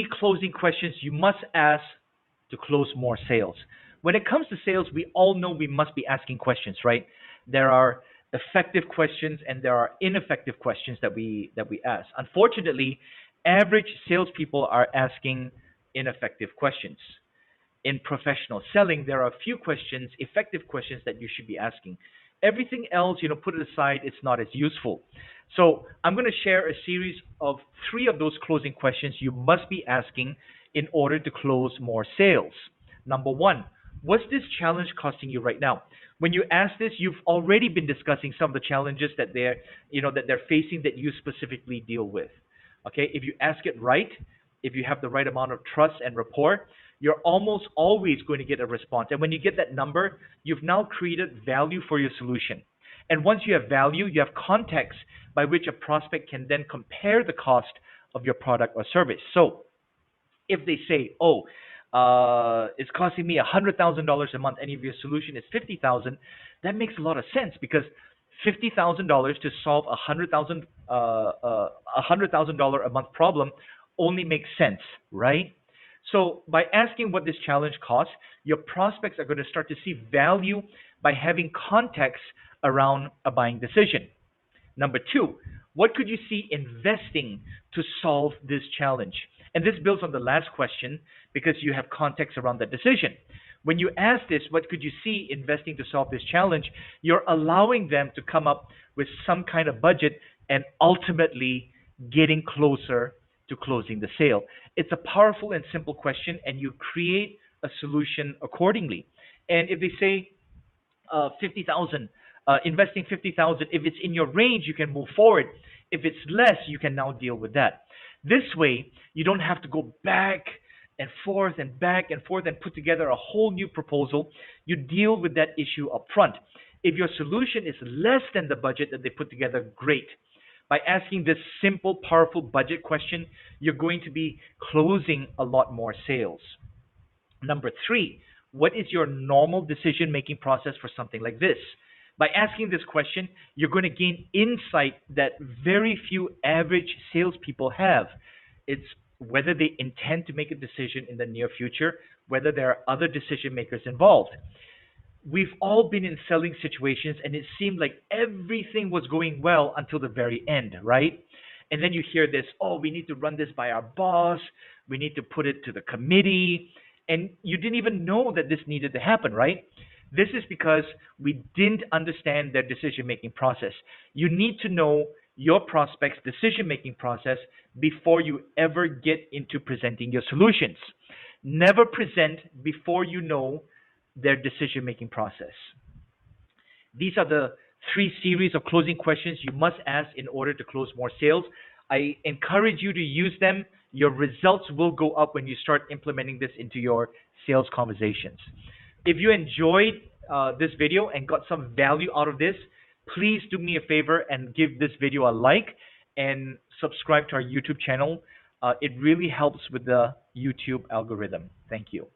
three closing questions you must ask to close more sales. When it comes to sales, we all know we must be asking questions, right? There are effective questions and there are ineffective questions that we ask. Unfortunately, average salespeople are asking ineffective questions. In professional selling, there are a few questions, effective questions that you should be asking. Everything else, put it aside, it's not as useful. So I'm going to share a series of three of those closing questions you must be asking in order to close more sales. Number one, what's this challenge costing you right now? When you ask this, you've already been discussing some of the challenges that they're facing that you specifically deal with. Okay, if you ask it right, if you have the right amount of trust and rapport, you're almost always going to get a response. And when you get that number, you've now created value for your solution. And once you have value, you have context by which a prospect can then compare the cost of your product or service. So if they say, "Oh, it's costing me $100,000 a month, and if your solution is 50,000, that makes a lot of sense because $50,000 to solve $100,000 a month problem only makes sense, right? So by asking what this challenge costs, your prospects are going to start to see value by having context around a buying decision. Number two, what could you see investing to solve this challenge? And this builds on the last question because you have context around the decision. When you ask this, what could you see investing to solve this challenge? You're allowing them to come up with some kind of budget and ultimately getting closer to closing the sale. It's a powerful and simple question, and you create a solution accordingly. And if they say 50,000, investing 50,000, if it's in your range, you can move forward. If it's less, you can now deal with that. This way, you don't have to go back and forth and back and forth and put together a whole new proposal. You deal with that issue up front. If your solution is less than the budget that they put together, great. By asking this simple, powerful budget question, you're going to be closing a lot more sales. Number three, what is your normal decision-making process for something like this? By asking this question, you're going to gain insight that very few average salespeople have. It's whether they intend to make a decision in the near future, whether there are other decision makers involved. We've all been in selling situations and it seemed like everything was going well until the very end, right? And then you hear this, "Oh, we need to run this by our boss. We need to put it to the committee." And you didn't even know that this needed to happen, right? This is because we didn't understand their decision-making process. You need to know your prospect's decision-making process before you ever get into presenting your solutions. Never present before you know their decision-making process. These are the three series of closing questions you must ask in order to close more sales. I encourage you to use them. Your results will go up when you start implementing this into your sales conversations. If you enjoyed this video and got some value out of this, please do me a favor and give this video a like and subscribe to our YouTube channel. It really helps with the YouTube algorithm. Thank you.